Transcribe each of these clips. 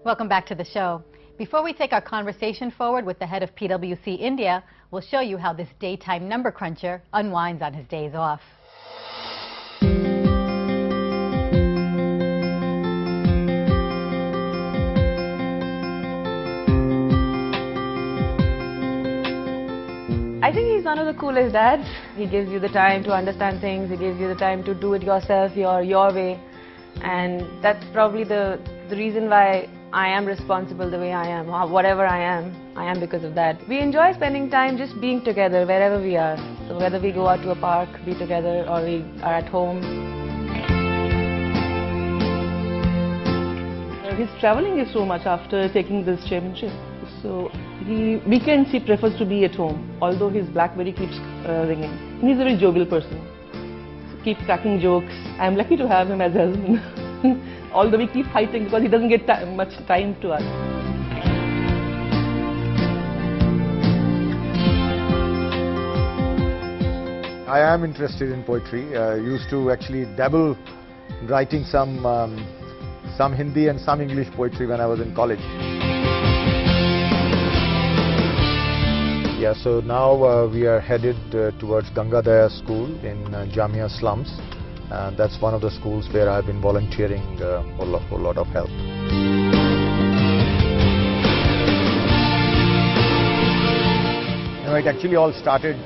Welcome back to the show. Before we take our conversation forward with the head of PwC India, we'll show you how this daytime number cruncher unwinds on his days off. I think he's one of the coolest dads. He gives you the time to understand things, he gives you the time to do it yourself, your way. And that's probably the reason why I am responsible the way I am, or whatever I am because of that. We enjoy spending time just being together wherever we are. So whether we go out to a park, be together, or we are at home. His traveling is so much after taking this chairmanship. So weekends he prefers to be at home, although his BlackBerry keeps ringing. And he's a very jovial person. So keep cracking jokes. I'm lucky to have him as a husband. Although we keep fighting because he doesn't get much time to us. I am interested in poetry. I used to actually dabble in writing some Hindi and some English poetry when I was in college. Yeah, so now we are headed towards Gangadaya School in Jamia slums. That's one of the schools where I've been volunteering a whole lot of help. You know, it actually all started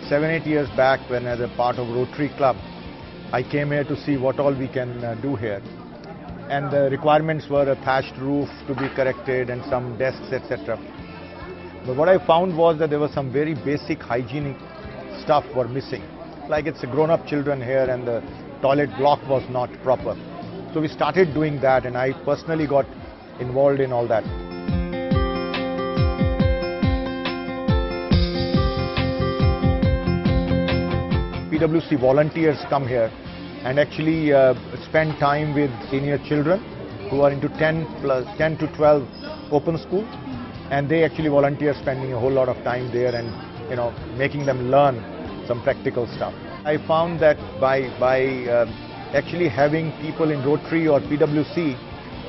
7-8 years back when, as a part of Rotary Club, I came here to see what all we can do here. And the requirements were a thatched roof to be corrected and some desks, etc. But what I found was that there was some very basic hygienic stuff were missing. Like it's a grown-up children here and the toilet block was not proper. So we started doing that and I personally got involved in all that. PwC volunteers come here and actually spend time with senior children who are into 10 to 12 open school, and they actually volunteer spending a whole lot of time there and, you know, making them learn some practical stuff. I found that by actually having people in Rotary or PwC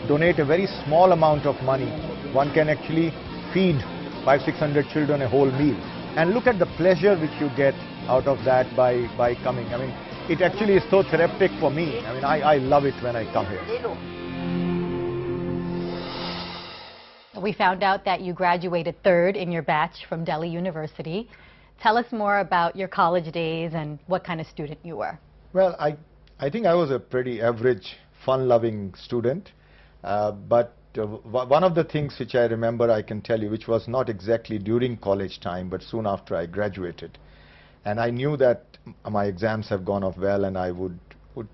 donate a very small amount of money, one can actually feed 500-600 children a whole meal. And look at the pleasure which you get out of that by coming. I mean, it actually is so therapeutic for me. I mean, I love it when I come here. We found out that you graduated third in your batch from Delhi University. Tell us more about your college days and what kind of student you were. Well, I think I was a pretty average, fun-loving student. But one of the things which I remember I can tell you, which was not exactly during college time, but soon after I graduated. And I knew that my exams have gone off well and I would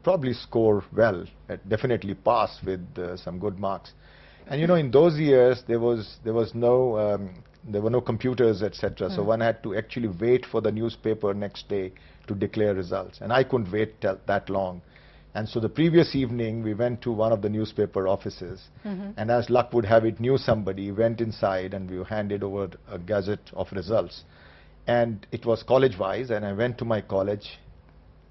probably score well, definitely pass with some good marks. And you know, in those years, there were no computers, etc. So one had to actually wait for the newspaper next day to declare results. And I couldn't wait that long. And so the previous evening, we went to one of the newspaper offices. And as luck would have it, knew somebody, went inside and we handed over a gazette of results. And it was college-wise, and I went to my college.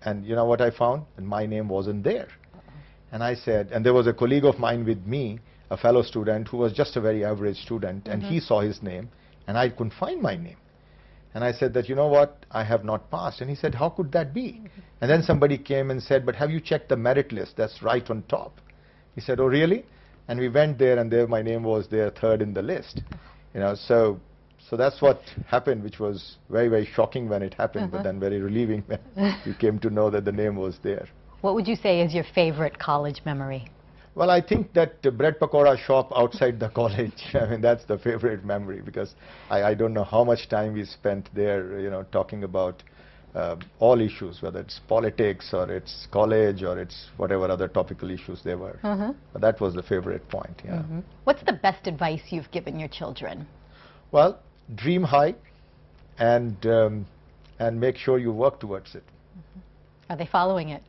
And you know what I found? And my name wasn't there. And I said, and there was a colleague of mine with me, a fellow student who was just a very average student, and he saw his name, and I couldn't find my name. And I said that, you know what, I have not passed. And he said, how could that be? And then somebody came and said, but have you checked the merit list? That's right on top. He said, oh really? And we went there, and there my name was there, third in the list. You know, so that's what happened, which was very, very shocking when it happened, but then very relieving when you came to know that the name was there. What would you say is your favorite college memory? Well, I think that bread pakora shop outside the college, I mean, that's the favorite memory, because I don't know how much time we spent there, you know, talking about all issues, whether it's politics or it's college or it's whatever other topical issues there were. But that was the favorite point, yeah. What's the best advice you've given your children? Well, dream high and make sure you work towards it. Are they following it?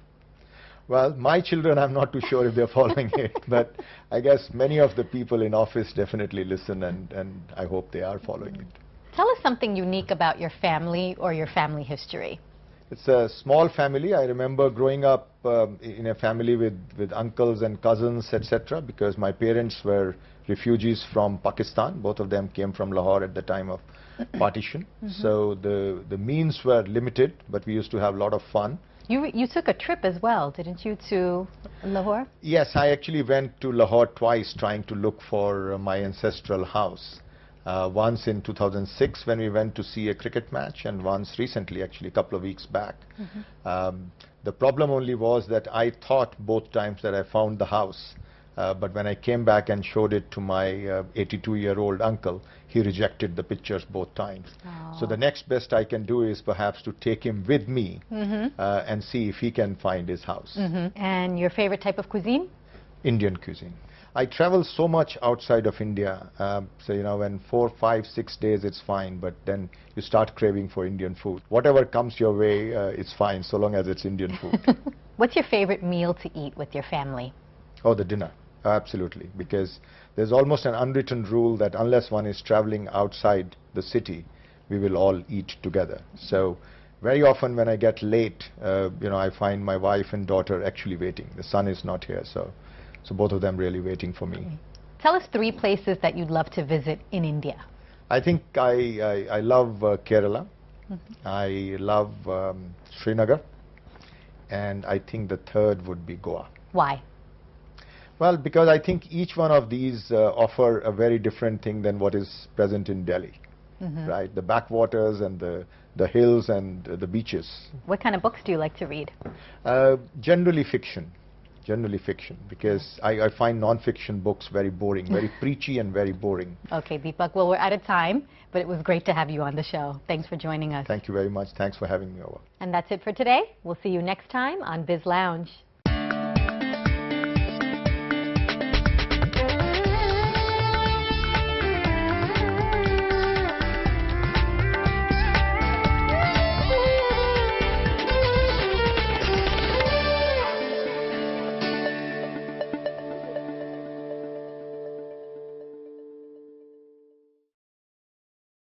Well, my children, I'm not too sure if they're following it, but I guess many of the people in office definitely listen, and I hope they are following it. Tell us something unique about your family or your family history. It's a small family. I remember growing up in a family with uncles and cousins, etc., because my parents were refugees from Pakistan. Both of them came from Lahore at the time of partition. So the means were limited, but we used to have a lot of fun. You took a trip as well, didn't you, to Lahore? Yes, I actually went to Lahore twice trying to look for my ancestral house. Once in 2006 when we went to see a cricket match, and once recently, actually a couple of weeks back. The problem only was that I thought both times that I found the house, but when I came back and showed it to my 82-year-old uncle, he rejected the pictures both times. So the next best I can do is perhaps to take him with me and see if he can find his house. And your favorite type of cuisine? Indian cuisine. I travel so much outside of India, so you know, when 4, 5, 6 days it's fine, but then you start craving for Indian food. Whatever comes your way, it's fine, so long as it's Indian food. What's your favorite meal to eat with your family? Oh, the dinner, absolutely, because there's almost an unwritten rule that unless one is traveling outside the city, we will all eat together. So very often when I get late, you know, I find my wife and daughter actually waiting. The son is not here, so both of them really waiting for me. Tell us 3 places that you'd love to visit in India. I think I love Kerala. I love Srinagar. And I think the third would be Goa. Why? Well, because I think each one of these offer a very different thing than what is present in Delhi. Right? The backwaters and the hills and the beaches. What kind of books do you like to read? Generally fiction. Generally fiction, because I find non-fiction books very boring, very preachy and very boring. Okay, Deepak, well, we're out of time, but it was great to have you on the show. Thanks for joining us. Thank you very much. Thanks for having me over. And that's it for today. We'll see you next time on Biz Lounge.